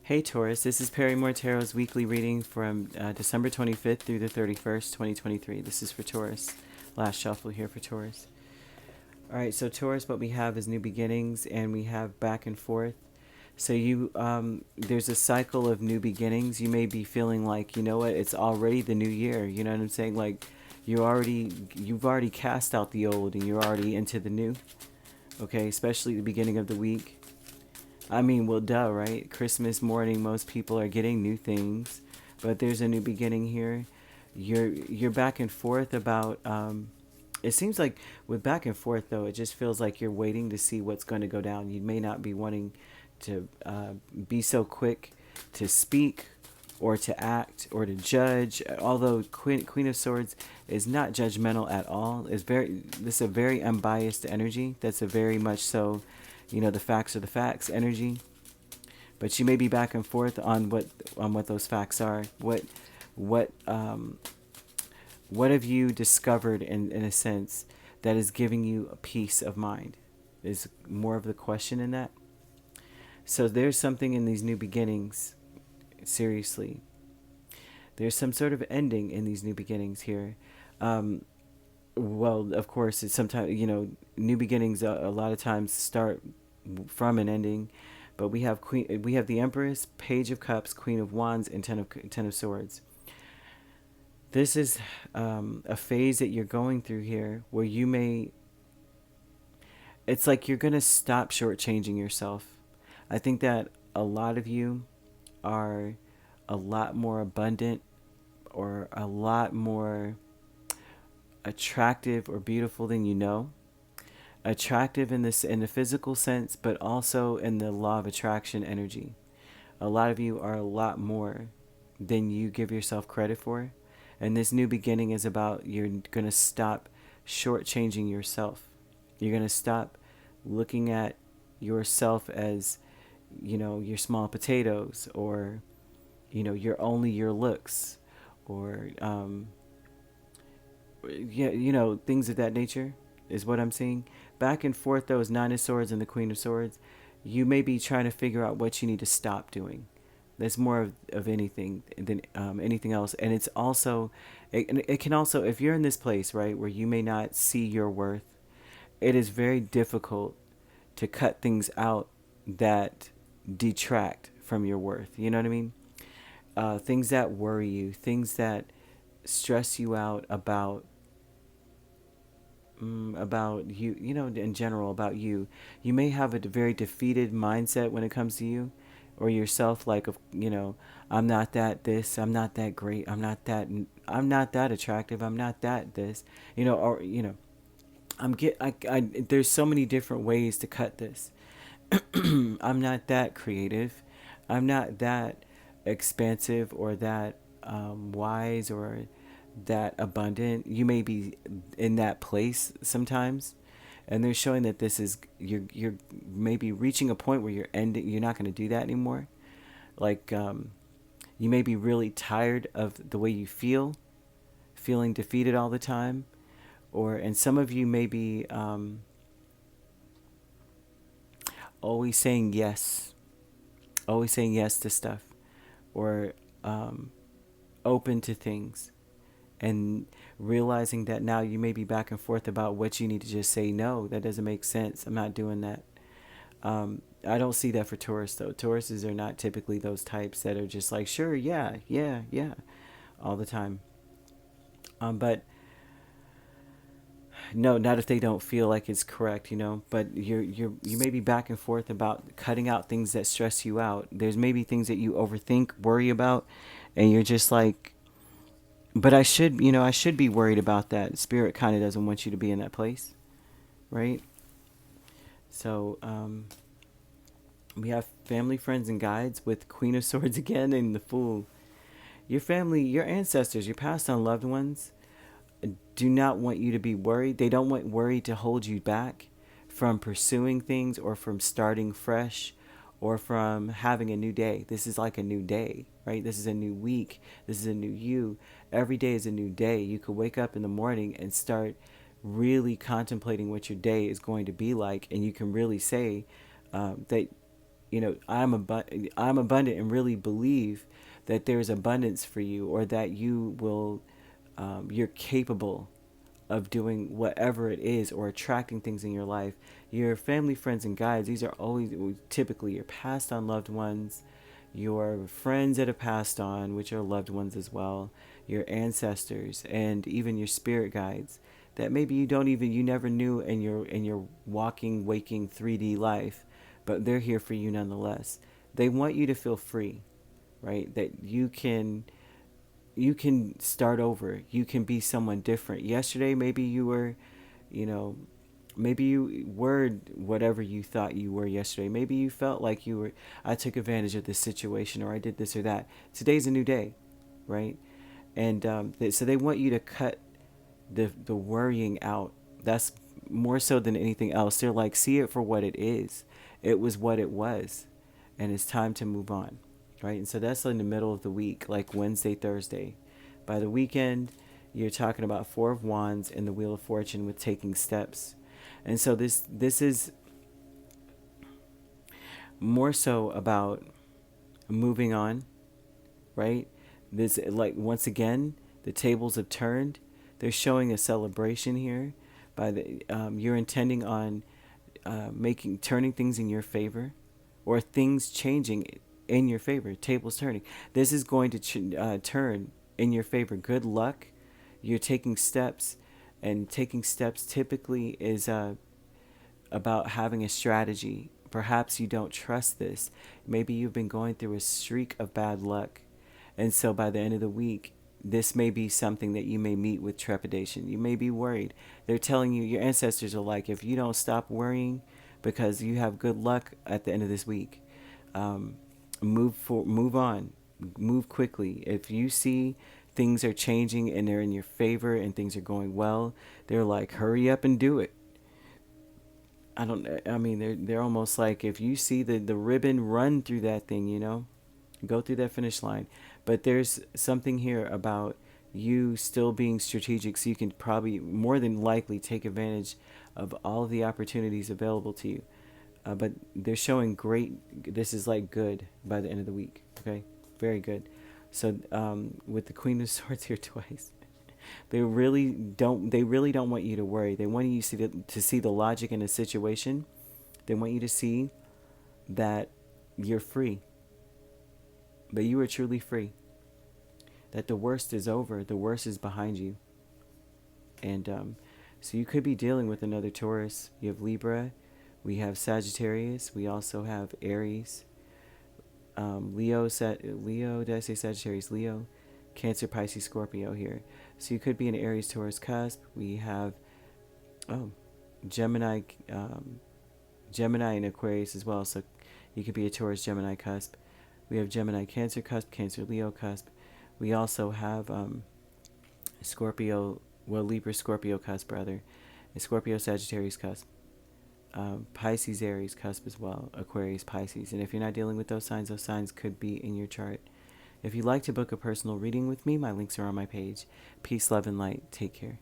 Hey Taurus, this is Perrymore Tarot's weekly reading from December 25th through the 31st, 2023. This is for Taurus. Last shuffle here for Taurus. Alright, so Taurus, what we have is new beginnings and we have back and forth. So there's a cycle of new beginnings. You may be feeling like, you know what, it's already the new year. You know what I'm saying? Like you've already cast out the old and you're already into the new. Okay, especially the beginning of the week. I mean, well, duh, right? Christmas morning, most people are getting new things, but there's a new beginning here. You're back and forth about. It seems like with back and forth though, it just feels like you're waiting to see what's going to go down. You may not be wanting to be so quick to speak or to act or to judge. Although Queen of Swords is not judgmental at all. This is a very unbiased energy. That's a very much so. You know, the facts are the facts energy, but you may be back and forth on what those facts are. What have you discovered in a sense that is giving you a peace of mind? Is more of the question in that. So there's something in these new beginnings. Seriously, there's some sort of ending in these new beginnings here. Well, of course, it's sometimes, new beginnings a lot of times start from an ending, but we have the Empress, Page of Cups, Queen of Wands, and Ten of Swords. This is a phase that you're going through here where it's like you're gonna stop shortchanging yourself. I think that a lot of you are a lot more abundant or a lot more attractive or beautiful than you know. Attractive in the physical sense, but also in the law of attraction energy. A lot of you are a lot more than you give yourself credit for. And this new beginning is about you're going to stop shortchanging yourself. You're going to stop looking at yourself as, your small potatoes or, you're only your looks or, things of that nature is what I'm seeing. Back and forth, those Nine of Swords and the Queen of Swords, you may be trying to figure out what you need to stop doing. That's more of anything than anything else. And it's also, it can also, if you're in this place, right, where you may not see your worth, it is very difficult to cut things out that detract from your worth. You know what I mean? Things that worry you, things that stress you out about you, in general about you. You may have a very defeated mindset when it comes to you or yourself, like, I'm not that this, I'm not that great, I'm not that attractive, I'm not that this, or, there's so many different ways to cut this. I'm not that creative, I'm not that expansive or that wise or that abundant. You may be in that place sometimes, and they're showing that this is you're maybe reaching a point where you're not going to do that anymore. Like you may be really tired of the way you feeling defeated all the time, and some of you may be always saying yes to stuff, or open to things, and realizing that now you may be back and forth about what you need to just say no. That doesn't make sense. I'm not doing that. I don't see that for Taurus though. Tauruses are not typically those types that are just like, sure, yeah, all the time. But no, not if they don't feel like it's correct, But you may be back and forth about cutting out things that stress you out. There's maybe things that you overthink, worry about, and you're just like, but I should be worried about that. Spirit kind of doesn't want you to be in that place, right? So we have family, friends, and guides with Queen of Swords again and the Fool. Your family, your ancestors, your passed on loved ones do not want you to be worried. They don't want worry to hold you back from pursuing things or from starting fresh or from having a new day. This is like a new day, right? This is a new week. This is a new you. Every day is a new day. You could wake up in the morning and start really contemplating what your day is going to be like, and you can really say that I'm abundant, and really believe that there's abundance for you, or that you will, you're capable of doing whatever it is, or attracting things in your life. Your family, friends, and guides, these are always typically your passed on loved ones, your friends that have passed on, which are loved ones as well, your ancestors, and even your spirit guides that maybe you never knew in your walking, waking 3D life, but they're here for you nonetheless. They want you to feel free, right? That you can start over. You can be someone different. Yesterday, maybe you were, you know, maybe you were whatever you thought you were yesterday. Maybe you felt like you were, I took advantage of this situation, or I did this or that. Today's a new day, right? And so they want you to cut the worrying out. That's more so than anything else. They're like, see it for what it is. It was what it was, and it's time to move on, right? And so that's in the middle of the week, like Wednesday, Thursday. By the weekend, you're talking about Four of Wands and the Wheel of Fortune with taking steps. And so this is more so about moving on, right? This, like, once again, the tables have turned. They're showing a celebration here. By the you're intending on turning things in your favor, or things changing in your favor. Tables turning. This is going to turn in your favor. Good luck. You're taking steps, and taking steps typically is about having a strategy. Perhaps you don't trust this. Maybe you've been going through a streak of bad luck, and so by the end of the week, this may be something that you may meet with trepidation. You may be worried. They're telling you, your ancestors are like, if you don't stop worrying, because you have good luck at the end of this week, move on, move quickly. If you see things are changing and they're in your favor and things are going well, they're like, hurry up and do it. They're almost like, if you see the ribbon, run through that thing, go through that finish line. But there's something here about you still being strategic, so you can probably more than likely take advantage of all of the opportunities available to you. But they're showing this is like good by the end of the week. Okay, very good. So with the Queen of Swords here twice, they really don't want you to worry. They want you to see the logic in the situation. They want you to see that you're free. But you are truly free. That the worst is over. The worst is behind you. And so you could be dealing with another Taurus. You have Libra. We have Sagittarius. We also have Aries. Leo, did I say Sagittarius? Leo, Cancer, Pisces, Scorpio here. So you could be an Aries, Taurus cusp. We have Gemini and Aquarius as well. So you could be a Taurus, Gemini cusp. We have Gemini, Cancer cusp, Cancer, Leo cusp. We also have Libra, Scorpio cusp, rather. And Scorpio, Sagittarius cusp. Pisces, Aries cusp as well. Aquarius, Pisces. And if you're not dealing with those signs could be in your chart. If you'd like to book a personal reading with me, my links are on my page. Peace, love, and light. Take care.